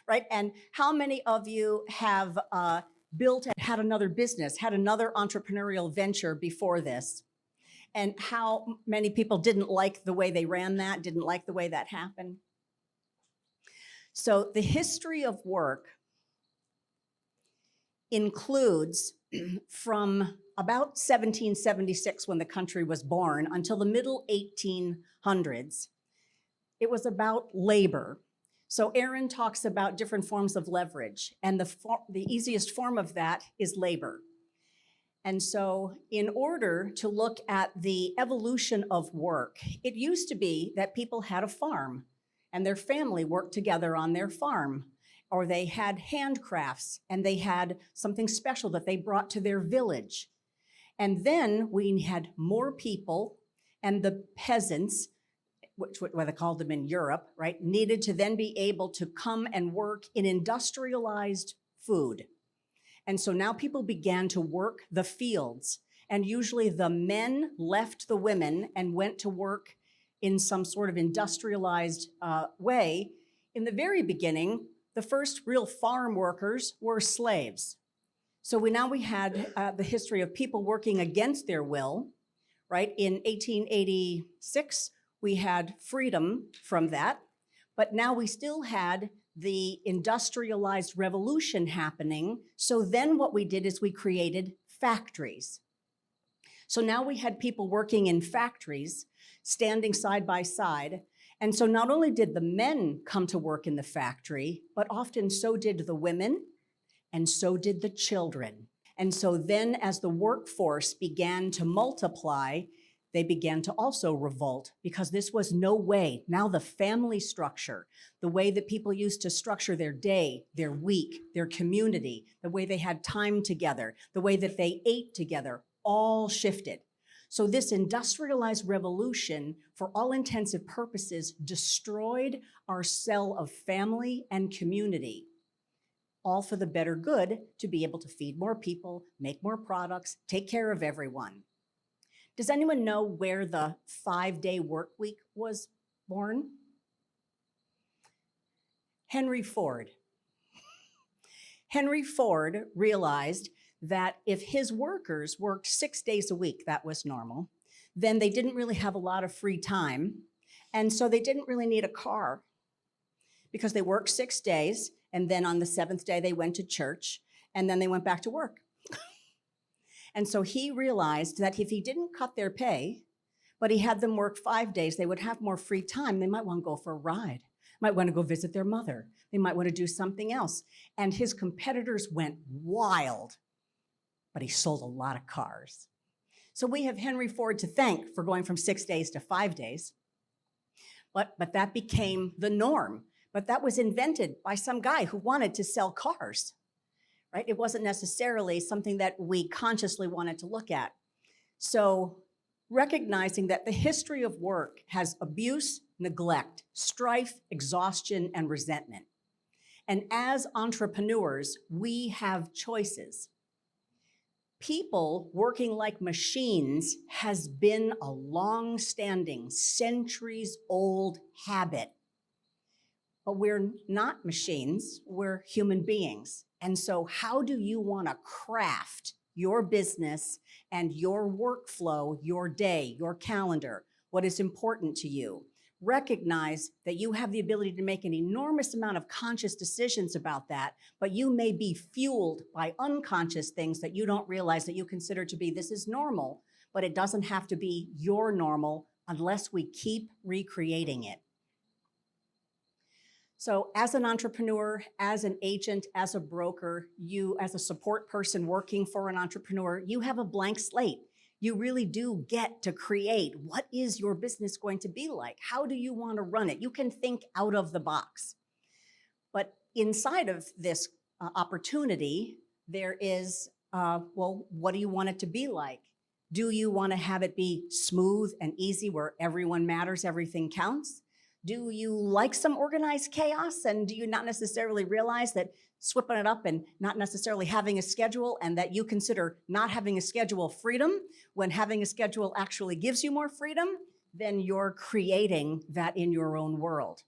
Speaker 6: Right? And how many of you have built and had another business, had another entrepreneurial venture before this? And how many people didn't like the way they ran that, didn't like the way that happened? So the history of work includes from about 1776, when the country was born, until the middle 1800s. It was about labor. So Aaron talks about different forms of leverage, and the easiest form of that is labor. And so in order to look at the evolution of work, it used to be that people had a farm and their family worked together on their farm, or they had handcrafts and they had something special that they brought to their village. And then we had more people, and the peasants, which what they called them in Europe, right, needed to then be able to come and work in industrialized food. And so now people began to work the fields, and usually the men left the women and went to work in some sort of industrialized way. In the very beginning, the first real farm workers were slaves. So we had the history of people working against their will, right? In 1886, we had freedom from that, but now we still had the industrialized revolution happening. So then what we did is we created factories. So now we had people working in factories, standing side by side. And so not only did the men come to work in the factory, but often so did the women, and so did the children. And so then as the workforce began to multiply, they began to also revolt, because this was no way. Now the family structure, the way that people used to structure their day, their week, their community, the way they had time together, the way that they ate together, all shifted. So this industrialized revolution, for all intents and purposes, destroyed our cell of family and community, all for the better good, to be able to feed more people, make more products, take care of everyone. Does anyone know where the 5-day work week was born? Henry Ford. Henry Ford realized that if his workers worked 6 days a week, that was normal, then they didn't really have a lot of free time. And so they didn't really need a car because they worked 6 days. And then on the 7th day, they went to church and then they went back to work. And so he realized that if he didn't cut their pay, but he had them work 5 days, they would have more free time. They might want to go for a ride, might want to go visit their mother. They might want to do something else. And his competitors went wild, but he sold a lot of cars. So we have Henry Ford to thank for going from 6 days to 5 days. But that became the norm. But that was invented by some guy who wanted to sell cars, right? It wasn't necessarily something that we consciously wanted to look at. So recognizing that the history of work has abuse, neglect, strife, exhaustion, and resentment. And as entrepreneurs, we have choices. People working like machines has been a long-standing, centuries-old habit. But we're not machines, we're human beings. And so how do you want to craft your business and your workflow, your day, your calendar, what is important to you? Recognize that you have the ability to make an enormous amount of conscious decisions about that, but you may be fueled by unconscious things that you don't realize that you consider to be, this is normal, but it doesn't have to be your normal unless we keep recreating it. So as an entrepreneur, as an agent, as a broker, you as a support person working for an entrepreneur, you have a blank slate. You really do get to create what is your business going to be like? How do you want to run it? You can think out of the box. But inside of this opportunity, there is, well, what do you want it to be like? Do you want to have it be smooth and easy where everyone matters, everything counts? Do you like some organized chaos? And do you not necessarily realize that sweeping it up and not necessarily having a schedule, and that you consider not having a schedule freedom when having a schedule actually gives you more freedom? Then you're creating that in your own world.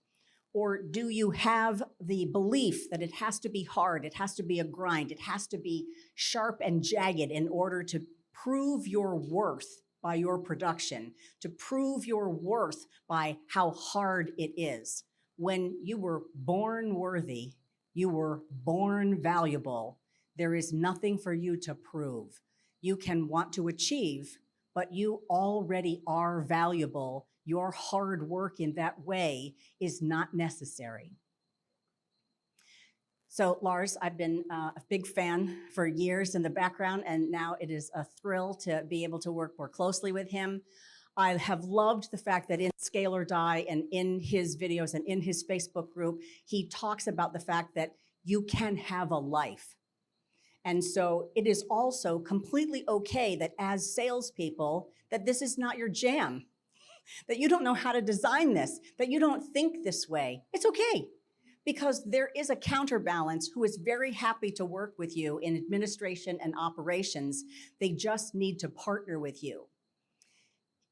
Speaker 6: Or do you have the belief that it has to be hard, it has to be a grind, it has to be sharp and jagged in order to prove your worth by your production, to prove your worth by how hard it is? When you were born worthy, you were born valuable, there is nothing for you to prove. You can want to achieve, but you already are valuable. Your hard work in that way is not necessary. So Lars, I've been a big fan for years in the background, and now it is a thrill to be able to work more closely with him. I have loved the fact that in Scale or Die and in his videos and in his Facebook group, he talks about the fact that you can have a life. And so it is also completely okay that as salespeople, that this is not your jam, that you don't know how to design this, that you don't think this way. It's okay, because there is a counterbalance who is very happy to work with you in administration and operations. They just need to partner with you.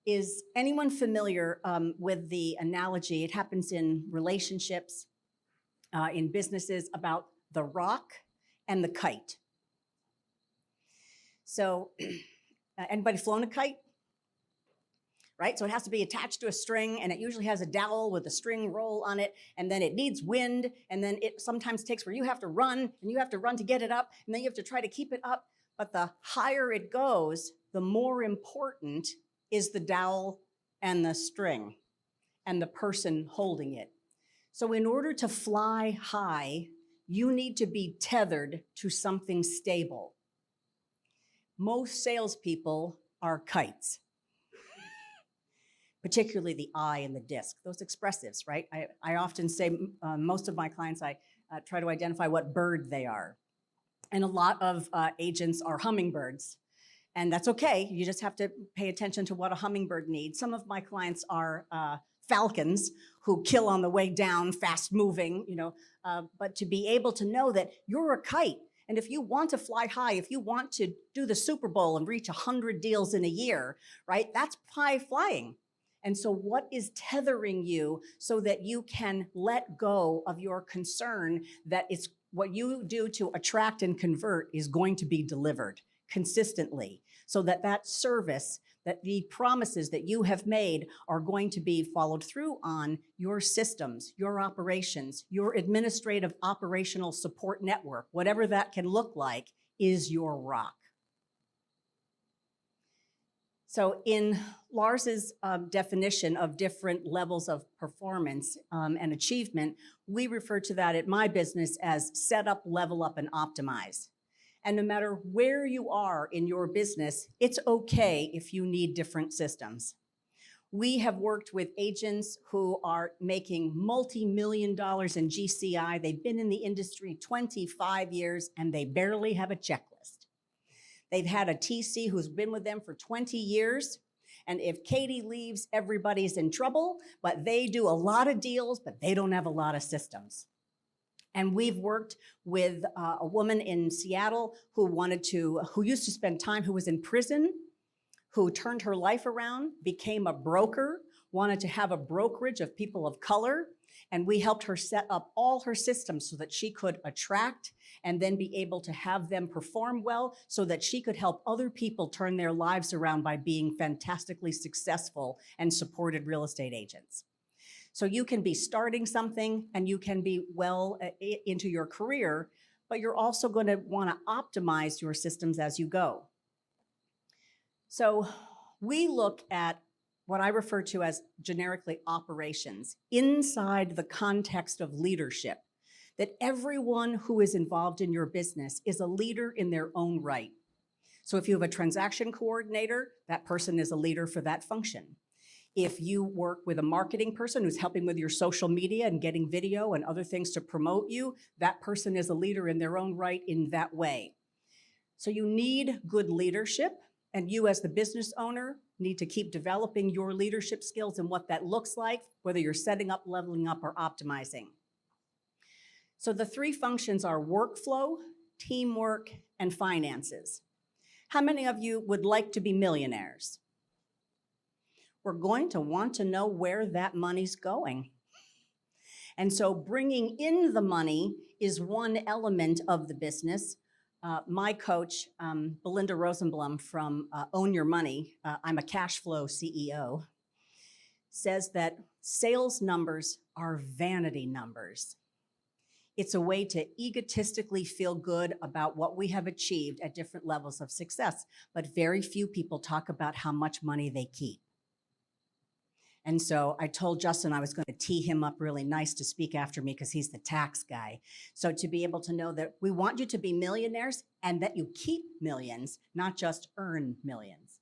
Speaker 6: Is anyone familiar with the analogy? It happens in relationships, in businesses, about the rock and the kite. So anybody flown a kite? Right? So it has to be attached to a string, and it usually has a dowel with a string roll on it, and then it needs wind, and then it sometimes takes where you have to run, and you have to run to get it up, and then you have to try to keep it up. But the higher it goes, the more important is the dowel and the string and the person holding it. So in order to fly high, you need to be tethered to something stable. Most salespeople are kites, particularly the eye and the disc, those expressives, right? I often say, most of my clients, I try to identify what bird they are. And a lot of agents are hummingbirds. And that's okay. You just have to pay attention to what a hummingbird needs. Some of my clients are falcons who kill on the way down, fast moving, but to be able to know that you're a kite. And if you want to fly high, if you want to do the Super Bowl and reach 100 deals in a year, right? That's high flying. And so what is tethering you so that you can let go of your concern that it's what you do to attract and convert is going to be delivered consistently, so that that service, that the promises that you have made are going to be followed through on your systems, your operations, your administrative operational support network, whatever that can look like, is your rock. So in Lars's definition of different levels of performance and achievement, we refer to that at my business as set up, level up, and optimize. And no matter where you are in your business, it's okay if you need different systems. We have worked with agents who are making multi-million dollars in GCI. They've been in the industry 25 years and they barely have a checklist. They've had a TC who's been with them for 20 years. And if Katie leaves, everybody's in trouble, but they do a lot of deals, but they don't have a lot of systems. And we've worked with a woman in Seattle who used to spend time, who was in prison, who turned her life around, became a broker, wanted to have a brokerage of people of color. And we helped her set up all her systems so that she could attract and then be able to have them perform well so that she could help other people turn their lives around by being fantastically successful and supported real estate agents. So you can be starting something and you can be well into your career, but you're also going to want to optimize your systems as you go. So we look at what I refer to as generically operations inside the context of leadership, that everyone who is involved in your business is a leader in their own right. So if you have a transaction coordinator, that person is a leader for that function. If you work with a marketing person who's helping with your social media and getting video and other things to promote you, that person is a leader in their own right in that way. So you need good leadership, and you as the business owner need to keep developing your leadership skills and what that looks like, whether you're setting up, leveling up, or optimizing. So the three functions are workflow, teamwork, and finances. How many of you would like to be millionaires? We're going to want to know where that money's going. And so bringing in the money is one element of the business. My coach, Belinda Rosenblum from Own Your Money, I'm a cash flow CEO, says that sales numbers are vanity numbers. It's a way to egotistically feel good about what we have achieved at different levels of success, but very few people talk about how much money they keep. And so I told Justin I was going to tee him up really nice to speak after me because he's the tax guy. So to be able to know that we want you to be millionaires and that you keep millions, not just earn millions.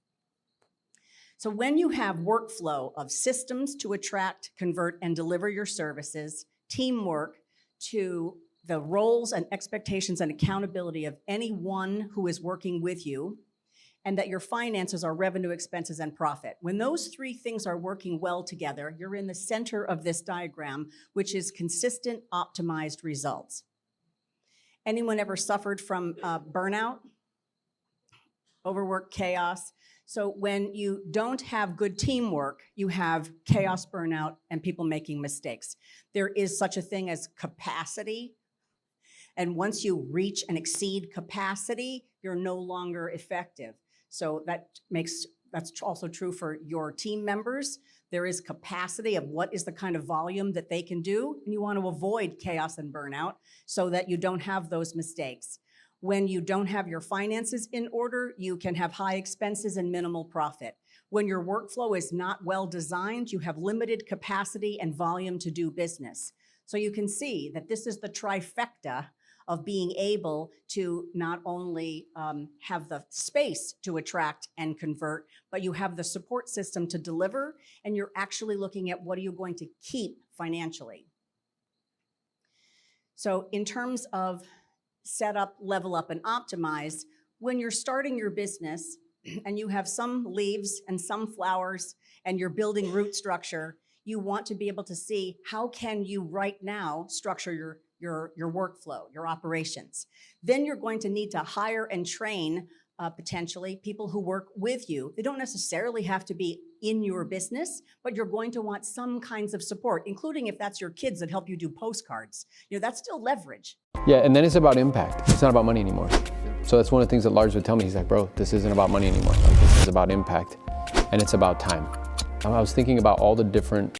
Speaker 6: So when you have workflow of systems to attract, convert, and deliver your services, teamwork to the roles and expectations and accountability of anyone who is working with you, and that your finances are revenue, expenses, and profit. When those three things are working well together, you're in the center of this diagram, which is consistent, optimized results. Anyone ever suffered from burnout, overwork, chaos? So when you don't have good teamwork, you have chaos, burnout, and people making mistakes. There is such a thing as capacity. And once you reach and exceed capacity, you're no longer effective. So that's also true for your team members. There is capacity of what is the kind of volume that they can do, and you want to avoid chaos and burnout so that you don't have those mistakes. When you don't have your finances in order, you can have high expenses and minimal profit. When your workflow is not well designed, you have limited capacity and volume to do business. So you can see that this is the trifecta of being able to not only have the space to attract and convert, but you have the support system to deliver, and you're actually looking at what are you going to keep financially. So in terms of set up, level up, and optimize, when you're starting your business and you have some leaves and some flowers and you're building root structure, you want to be able to see how can you right now structure your workflow, your operations. Then you're going to need to hire and train potentially people who work with you. They don't necessarily have to be in your business, but you're going to want some kinds of support, including if that's your kids that help you do postcards. That's still leverage.
Speaker 7: Yeah, and then it's about impact. It's not about money anymore. So that's one of the things that Lars would tell me. He's like, bro, this isn't about money anymore. Like, this is about impact, and it's about time. I was thinking about all the different